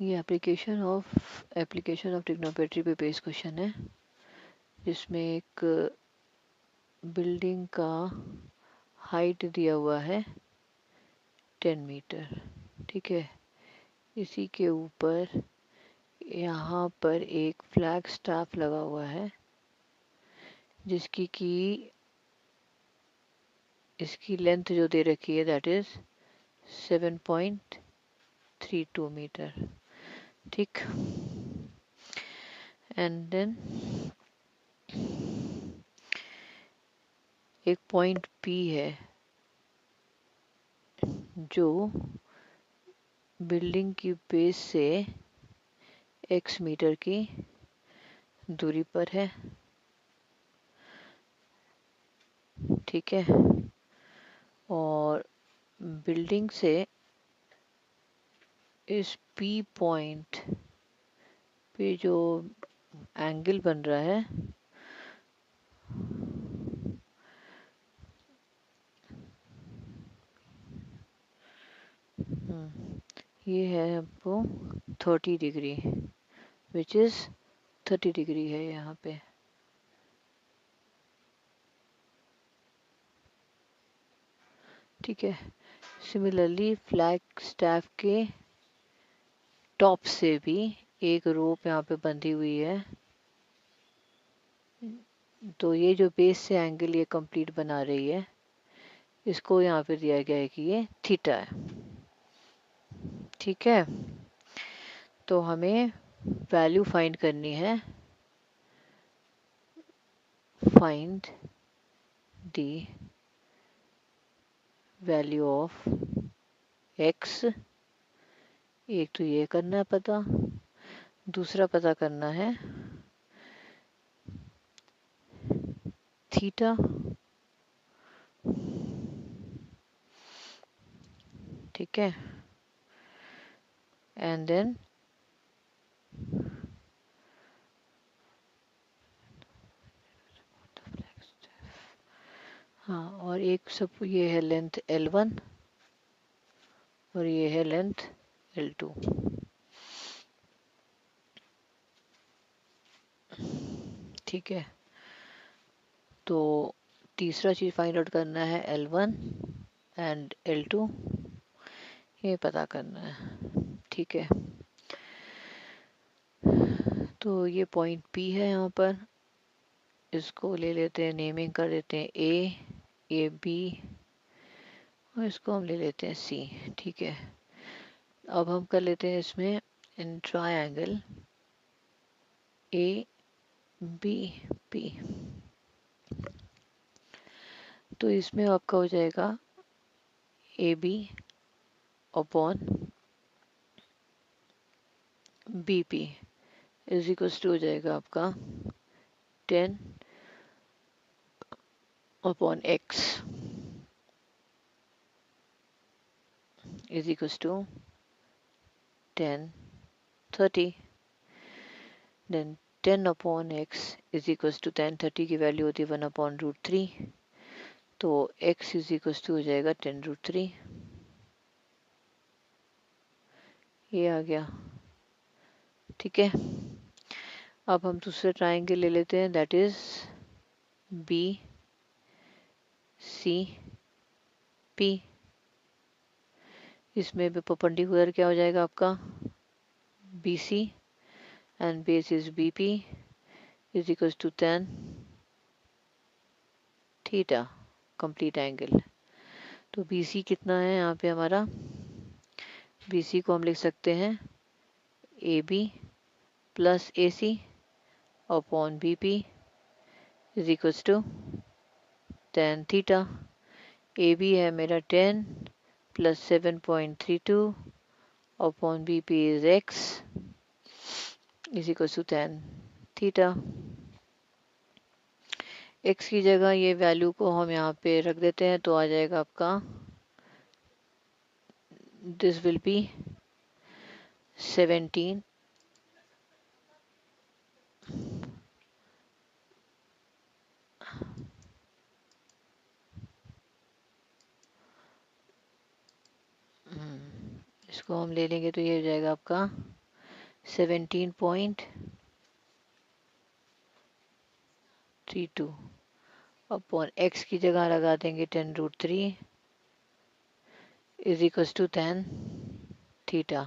ये application of trigonometry पे based question है, जिसमें एक बिल्डिंग का हाइट दिया हुआ है 10 मीटर। ठीक है, इसी के ऊपर यहाँ पर एक फ्लैग स्टाफ लगा हुआ है, जिसकी की इसकी लेंथ जो दे रखी है दैट इज 7.32 मीटर। ठीक, एंड देन एक पॉइंट P है जो बिल्डिंग की बेस से x मीटर की दूरी पर है। ठीक है, और बिल्डिंग से इस P पॉइंट पे जो एंगल बन रहा है ये है आपको 30 डिग्री, विच इज 30 डिग्री है यहाँ पे। ठीक है, सिमिलरली फ्लैग स्टैफ के टॉप से भी एक रोप यहाँ पे बंधी हुई है, तो ये जो बेस से एंगल ये कंप्लीट बना रही है, इसको यहाँ पे दिया गया है कि ये थीटा है। ठीक है, तो हमें वैल्यू फाइंड करनी है। Find the value of x। एक तो ये करना है पता, दूसरा पता करना है थीटा। ठीक है, एंड देन हाँ, और एक सब ये है लेंथ L1 और ये है लेंथ L2। ठीक है, तो तीसरा चीज फाइंड आउट करना है L1 एंड L2, ये पता करना है। ठीक है, तो ये पॉइंट P है यहाँ पर, इसको ले लेते हैं, नेमिंग कर देते हैं A B, और इसको हम ले लेते हैं C। ठीक है, अब हम कर लेते हैं इसमें इन ट्रायंगल ABP, तो इसमें आपका हो जाएगा AB upon BP is equals to हो जाएगा आपका 10 upon x is equals to 10 30। Then 10 upon x is equals to 10 30 की वैल्यू होती है 1 अपॉन √3, तो x इज इक्वल्स टू हो जाएगा 10√3। ये आ गया। ठीक है, अब हम दूसरा ट्रायंगल ले लेते हैं, दैट इज BCP। इसमें भी परपेंडिकुलर क्या हो जाएगा आपका BC and base is BP is equals to 10 theta complete angle. तो BC कितना है यहाँ पे हमारा, BC को हम लिख सकते हैं AB plus AC upon BP is equals to 10 theta. AB है मेरा 10 plus 7.32 upon BP is x is equals to 10 theta. x की जगह ये वैल्यू को हम यहाँ पे रख देते हैं, तो आ जाएगा आपका दिस विल बी 17 इसको हम ले लेंगे तो ये हो जाएगा आपका 17.32 अपॉन x की जगह लगा देंगे 10√3 is equals to tan theta.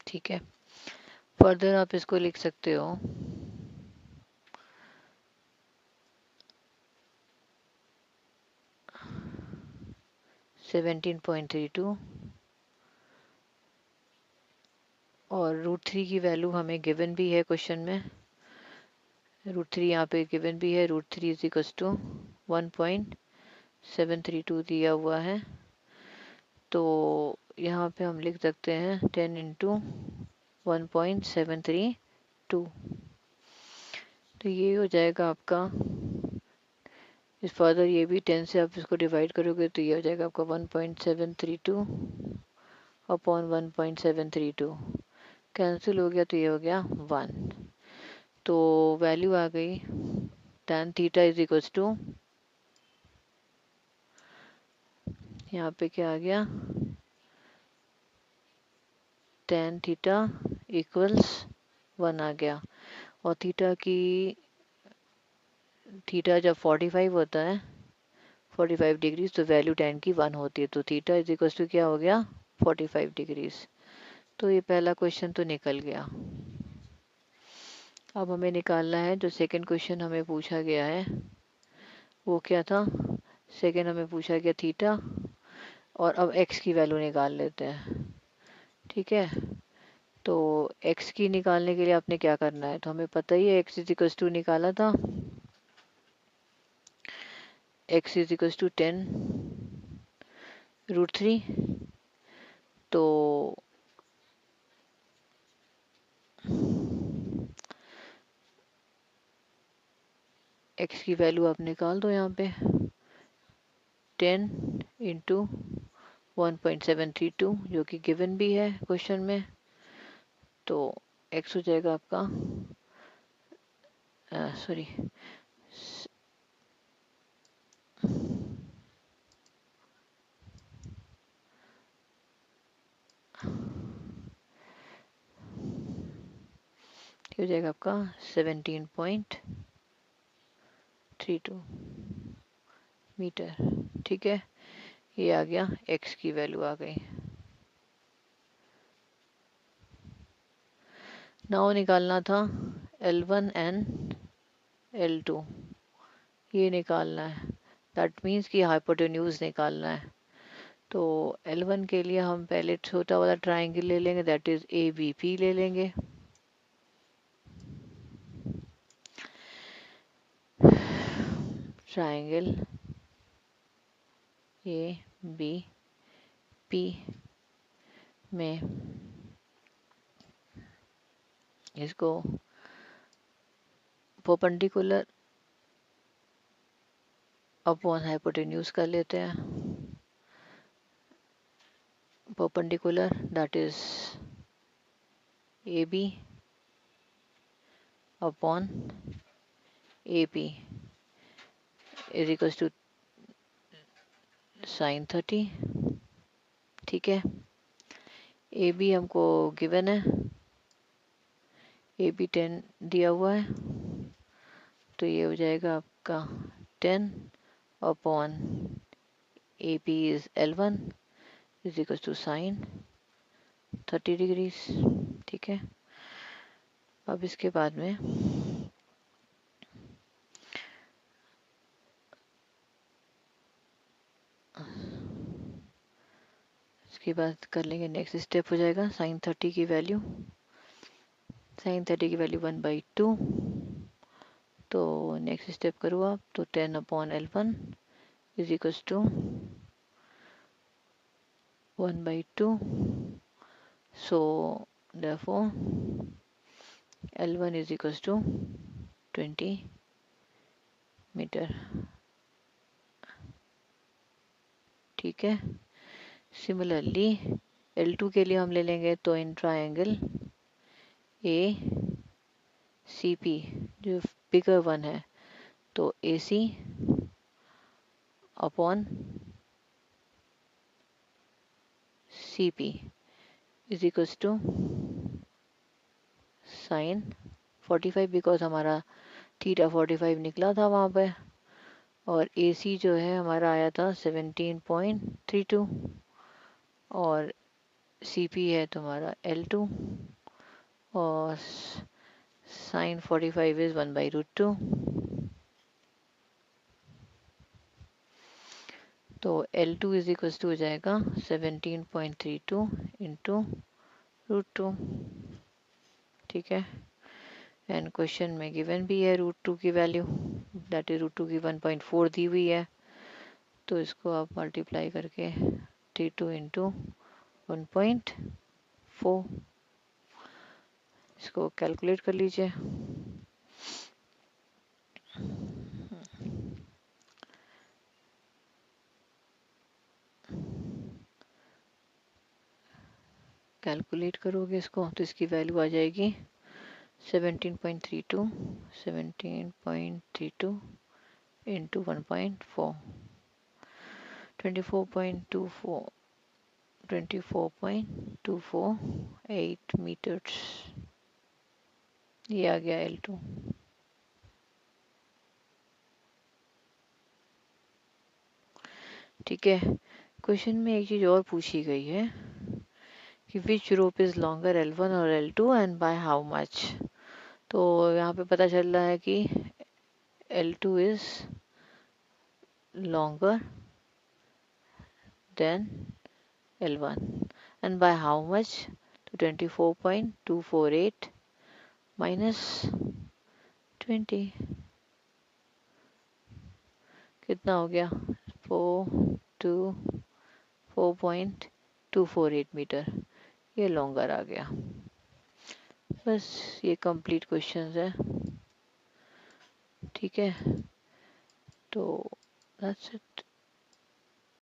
ठीक है, फर्दर आप इसको लिख सकते हो 17.32 और √3 की वैल्यू हमें गिवन भी है क्वेश्चन में, √3 यहाँ पे गिवन भी है, √3 इज इक्वल्स टू 1.732 दिया हुआ है। तो यहाँ पे हम लिख सकते हैं 10 इंटू 1.732, तो ये हो जाएगा आपका, इस फर्दर ये भी 10 से आप इसको डिवाइड करोगे तो ये हो जाएगा आपका 1.732 अपॉन 1.732, कैंसिल हो गया तो ये हो गया 1। तो वैल्यू आ गई tan theta is equals to, यहाँ पे क्या आ गया, tan थीटा इक्वल्स 1 आ गया। और थीटा जब 45 होता है 45 डिग्रीज तो वैल्यू tan की 1 होती है, तो थीटा इज इक्वल्स टू क्या हो गया 45 डिग्रीज। तो ये पहला क्वेश्चन तो निकल गया। अब हमें निकालना है जो सेकंड क्वेश्चन हमें पूछा गया है, वो क्या था, सेकंड हमें पूछा गया थीटा, और अब x की वैल्यू निकाल लेते हैं। ठीक है, तो x की निकालने के लिए आपने क्या करना है, तो हमें पता ही है x इज इक्वल्स टू निकाला था, x इज इक्वल्स टू 10√3, तो x की वैल्यू आप निकाल दो यहाँ पे, 10 इंटू 1.732 जो कि गिवन भी है क्वेश्चन में, तो x हो जाएगा आपका, सॉरी, हो जाएगा आपका 17.32 मीटर। ठीक है, ये आ गया, x की वैल्यू आ गई। नाउ निकालना था L1 एंड L2, ये निकालना है, दैट मीन्स कि हाइपोटेन्यूज निकालना है। तो L1 के लिए हम पहले छोटा वाला ट्राइंगल ले लेंगे, दैट इज ABP ले लेंगे। ट्राइंगल ABP में इसको परपेंडिकुलर अपॉन हाइपोटेन्यूज कर लेते हैं, perpendicular that is AB upon AP is equals to sin 30। ठीक है, AB हमको गिवन है, AB 10 दिया हुआ है, तो ये हो जाएगा आपका 10 upon AP is L1 is equal to sine 30 degrees. ठीक है, अब इसके बाद में इसके बाद कर लेंगे, नेक्स्ट स्टेप हो जाएगा साइन 30 की वैल्यू, साइन 30 की वैल्यू 1/2, तो नेक्स्ट स्टेप करो आप, तो 10 upon L1 is equal to 1/2, so therefore L1 is equals to 20 metre. ठीक है, सिमिलरली L2 के लिए हम ले लेंगे, तो इन ट्राइंगल ACP जो बिगर वन है, तो AC upon C P is equals to sine 45 because हमारा थीटा 45 निकला था वहाँ पे, और ए सी जो है हमारा आया था 17.32, और सी पी है तुम्हारा L2, और साइन 45 इज 1/√2। तो L2 इज इक्वल्स टू हो जाएगा 17.32 इंटू √2। ठीक है, एंड क्वेश्चन में गिवन भी है √2 की वैल्यू, दैट इज √2 की 1.4 दी हुई है। तो इसको आप मल्टीप्लाई करके 32 इंटू 1.4 इसको कैलकुलेट कर लीजिए। कैलकुलेट करोगे इसको तो इसकी वैल्यू आ जाएगी 17.32 इंटू 1.4 24.248 मीटर्स, ये आ गया L2। ठीक है, क्वेश्चन में एक चीज और पूछी गई है कि विच रोप इज लॉन्गर L1 और L2 and by how much. तो यहाँ पे पता चल रहा है कि L2 is longer than L1 and by how much, तो 24.248 माइनस 20 कितना हो गया 4.248 मीटर, ये लॉन्गर आ गया। बस ये कंप्लीट क्वेश्चंस है। ठीक है, तो दैट्स इट।